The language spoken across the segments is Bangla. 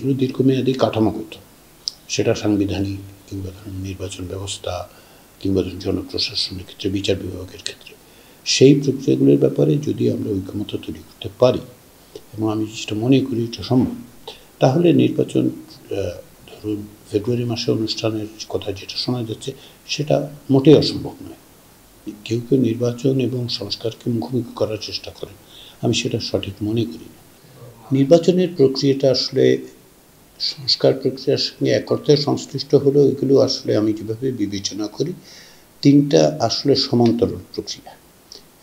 যেগুলো দীর্ঘমেয়াদী কাঠামোগত, সেটা সাংবিধানিক কিংবা ধরুন নির্বাচন ব্যবস্থা কিংবা ধরুন জনপ্রশাসনের ক্ষেত্রে, বিচার বিভাগের ক্ষেত্রে, সেই প্রক্রিয়াগুলোর ব্যাপারে যদি আমরা ঐকমত্য তৈরি করতে পারি, এবং আমি যেটা মনে করি এটা সম্ভব, তাহলে নির্বাচন ধরুন ফেব্রুয়ারি মাসে অনুষ্ঠানের কথা যেটা শোনা যাচ্ছে সেটা মোটেই অসম্ভব নয়। কেউ কেউ নির্বাচন এবং সংস্কারকে মুখোমুখি করার চেষ্টা করেন, আমি সেটা সঠিক মনে করি না। নির্বাচনের প্রক্রিয়াটা আসলে সংস্কার প্রক্রিয়ার সঙ্গে এক অর্থে সংশ্লিষ্ট হলেও এগুলো আসলে আমি যেভাবে বিবেচনা করি, তিনটা আসলে সমান্তরাল প্রক্রিয়া।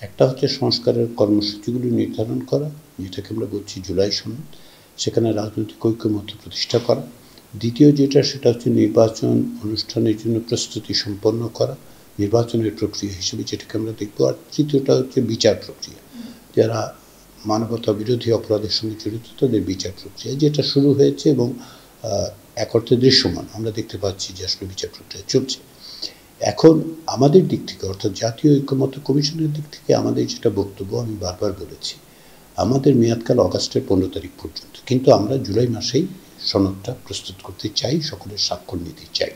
একটা হচ্ছে সংস্কারের কর্মসূচিগুলি নির্ধারণ করা, যেটাকে আমরা বলছি জুলাই সনদ, সেখানে রাজনৈতিক ঐক্যমত্য প্রতিষ্ঠা করা। দ্বিতীয় যেটা, সেটা হচ্ছে নির্বাচন অনুষ্ঠানের জন্য প্রস্তুতি সম্পন্ন করা, নির্বাচনের প্রক্রিয়া হিসেবে যেটাকে আমরা দেখব। আর তৃতীয়টা হচ্ছে বিচার প্রক্রিয়া, যারা মানবতা বিরোধী অপরাধের সঙ্গে জড়িত তাদের বিচার প্রক্রিয়া, যেটা শুরু হয়েছে এবং এক অর্থে দৃশ্যমান, আমরা দেখতে পাচ্ছি যে আসলে বিচার প্রক্রিয়া চলছে। এখন আমাদের দিক থেকে, অর্থাৎ জাতীয় ঐক্যমত্য কমিশনের দিক থেকে আমাদের যেটা বক্তব্য, আমি বারবার বলেছি, আমাদের মেয়াদকাল আগস্টের 15 তারিখ পর্যন্ত, কিন্তু আমরা জুলাই মাসেই সনদটা প্রস্তুত করতে চাই, সকলের স্বাক্ষর নিতে চাই।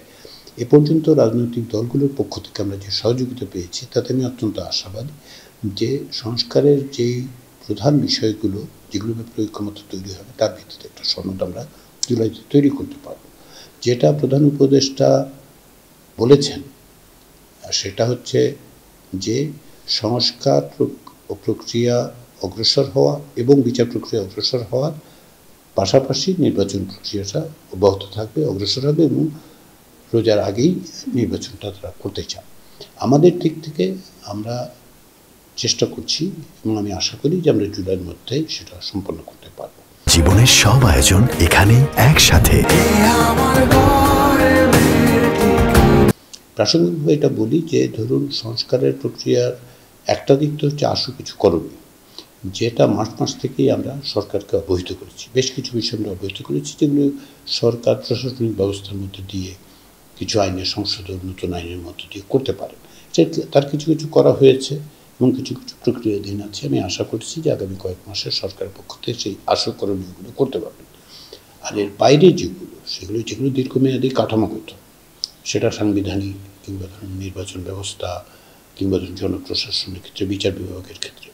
এ পর্যন্ত রাজনৈতিক দলগুলোর পক্ষ থেকে আমরা যে সহযোগিতা পেয়েছি তাতে আমি অত্যন্ত আশাবাদী যে সংস্কারের যেই প্রধান বিষয়গুলো, যেগুলোর ব্যাপারে ঐক্যমত্য তৈরি হবে, তার ভিত্তিতে একটা সনদ আমরা জুলাইতে তৈরি করতে পারব। যেটা প্রধান উপদেষ্টা বলেছেন সেটা হচ্ছে যে সংস্কার প্রক্রিয়া অগ্রসর হওয়া এবং বিচার প্রক্রিয়া অগ্রসর হওয়ার পাশাপাশি নির্বাচন প্রক্রিয়াটা অব্যাহত থাকবে, অগ্রসর হবে, এবং রোজার আগেই নির্বাচনটা তারা করতে চান। আমাদের দিক থেকে আমরা চেষ্টা করছি এবং আমি আশা করি যে আমরা জুলাইয়ের মধ্যে সেটা সম্পন্ন করতে পারব। জীবনের সব আয়োজন এখানে একসাথে। প্রাসঙ্গিকভাবে এটা বলি যে ধরুন সংস্কারের প্রক্রিয়ার একটা দিক তো হচ্ছে আশু কিছু করণীয়, যেটা মার্চ মাস থেকেই আমরা সরকারকে অবহিত করেছি। বেশ কিছু বিষয় আমরা অবহিত করেছি, যেগুলো সরকার প্রশাসনিক ব্যবস্থার মধ্যে দিয়ে কিছু আইনের সংশোধন, নতুন আইনের মধ্যে দিয়ে করতে পারেন। তার কিছু কিছু করা হয়েছে এবং কিছু কিছু প্রক্রিয়াধীন আছে। আমি আশা করছি যে আগামী কয়েক মাসে সরকারের পক্ষ থেকে সেই আশু করণীয়গুলো করতে পারবেন। আর এর বাইরে যেগুলো দীর্ঘমেয়াদী কাঠামোগত, সেটা সাংবিধানিক কিংবা ধরুন নির্বাচন ব্যবস্থা কিংবা ধরুন জনপ্রশাসনের ক্ষেত্রে, বিচার বিভাগের ক্ষেত্রে,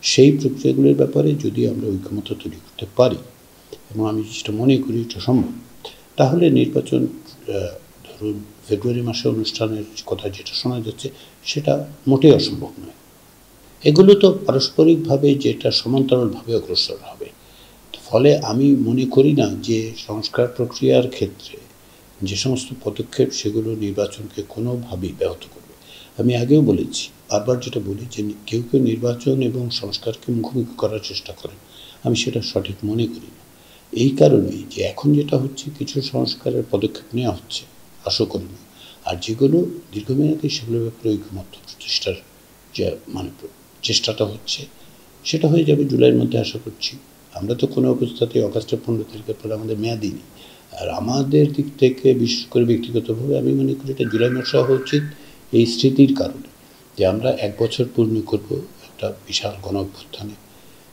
সেই প্রক্রিয়াগুলোর ব্যাপারে যদি আমরা ঐকমত্য তৈরি করতে পারি, এবং আমি যেটা মনে করি এটা সম্ভব, তাহলে নির্বাচন ধরুন ফেব্রুয়ারি মাসে অনুষ্ঠানের কথা যেটা শোনা যাচ্ছে সেটা মোটেই অসম্ভব নয়। এগুলো তো পারস্পরিকভাবে যেটা সমান্তরালভাবে অগ্রসর হবে। ফলে আমি মনে করি না যে সংস্কার প্রক্রিয়ার ক্ষেত্রে যে সমস্ত পদক্ষেপ সেগুলো নির্বাচনকে কোনোভাবেই ব্যাহত করবে। আমি আগেও বলেছি, বারবার যেটা বলি, যে কেউ কেউ নির্বাচন এবং সংস্কারকে মুখোমুখি করার চেষ্টা করেন, আমি সেটা সঠিক মনে করি না। এই কারণেই যে এখন যেটা হচ্ছে, কিছু সংস্কারের পদক্ষেপ নেওয়া হচ্ছে আশা করি না, আর যেগুলো দীর্ঘমেয়াদী সেগুলোর ব্যাপারে ঐকমত্য প্রতিষ্ঠার যে চেষ্টাটা হচ্ছে, সেটা হয়ে যাবে জুলাইয়ের মধ্যে আশা করছি। আমরা তো কোনো অবস্থাতেই আগস্টের 15 তারিখের পরে আমাদের মেয়াদই নেই। আর আমাদের দিক থেকে বিশেষ করে ব্যক্তিগতভাবে আমি মনে করি এটা জুলাই মাসে হওয়া উচিত, এই স্মৃতির কারণে যে আমরা 1 বছর পূর্ণ করব একটা বিশাল গণ অভ্যুত্থানে।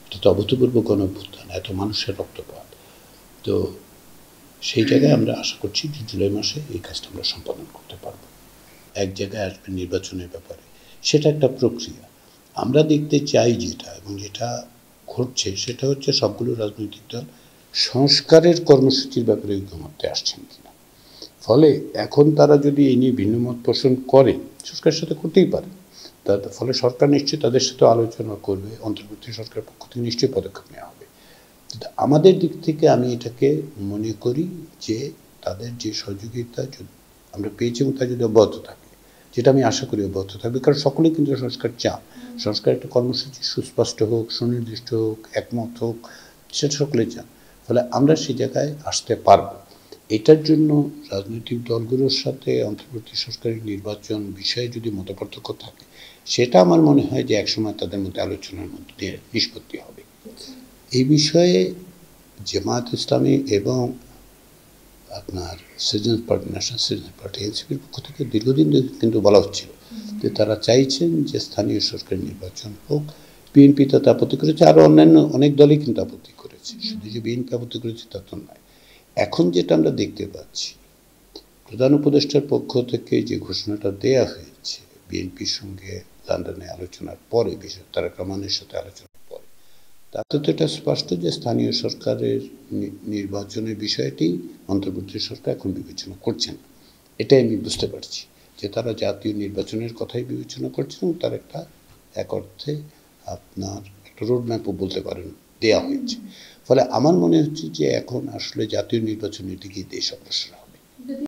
এটা তো অভূতপূর্ব গণ অভ্যুত্থান, এত মানুষের রক্তপাত। তো সেই জায়গায় আমরা আশা করছি যে জুলাই মাসে এই কাজটা আমরা সম্পাদন করতে পারব। এক জায়গায় আসবে নির্বাচনের ব্যাপারে, সেটা একটা প্রক্রিয়া। আমরা দেখতে চাই যেটা, এবং যেটা ঘটছে সেটা হচ্ছে সবগুলো রাজনৈতিক দল সংস্কারের কর্মসূচির ব্যাপারে ঐকমত্যে আসছেন কিনা। ফলে এখন তারা যদি এই নিয়ে ভিন্ন মত পোষণ করে, সংস্কারের সাথে করতেই পারে, তার ফলে সরকার নিশ্চয়ই তাদের সাথে আলোচনা করবে, অন্তর্বর্তী সরকারের পক্ষ থেকে নিশ্চয়ই পদক্ষেপ নেওয়া হবে। আমাদের দিক থেকে আমি এটাকে মনে করি যে তাদের যে সহযোগিতা আমরা পেয়েছি এবং তা যদি অব্যাহত থাকে, যেটা আমি আশা করি অব্যাহত থাকবে, কারণ সকলেই কিন্তু সংস্কার চান। সংস্কার একটা কর্মসূচি সুস্পষ্ট হোক, সুনির্দিষ্ট হোক, একমত হোক, সেটা সকলেই চান। ফলে আমরা সেই জায়গায় আসতে পারব। এটার জন্য রাজনৈতিক দলগুলোর সাথে অন্তর্বর্তী সরকারের নির্বাচন বিষয়ে যদি মতপার্থক্য থাকে, সেটা আমার মনে হয় যে একসময় তাদের মধ্যে আলোচনার মধ্যে দিয়ে নিষ্পত্তি হবে। এই বিষয়ে জামায়াত ইসলামী এবং আপনার citizens party, national citizens party, এনসিপির পক্ষ থেকে দীর্ঘদিন ধরে কিন্তু বলা হচ্ছিল যে তারা চাইছেন যে স্থানীয় সরকার নির্বাচন হোক। বিএনপি তাতে আপত্তি করেছে, আরও অন্যান্য অনেক দলই কিন্তু আপত্তি করেছে, শুধু যে বিএনপি আপত্তি করেছে তা তো নয়। এখন যেটা আমরা দেখতে পাচ্ছি, প্রধান উপদেষ্টার পক্ষ থেকে যে ঘোষণাটা দেয়া হয়েছে বিএনপির সঙ্গে লন্ডনে আলোচনার পরে, বিশেষ তারেক রহমানের সাথে আলোচনার পরে, তাতে তো এটা স্পষ্ট যে স্থানীয় সরকারের নির্বাচনের বিষয়টি অন্তর্বর্তী সরকার এখন বিবেচনা করছেন। এটাই আমি বুঝতে পারছি যে তারা জাতীয় নির্বাচনের কথাই বিবেচনা করছেন এবং তার একটা এক অর্থে আপনার একটা রোডম্যাপও বলতে পারেন দেয়া হয়েছে। ফলে আমার মনে হচ্ছে যে এখন আসলে জাতীয় নির্বাচনের দিকেই দেশ অগ্রসর হবে।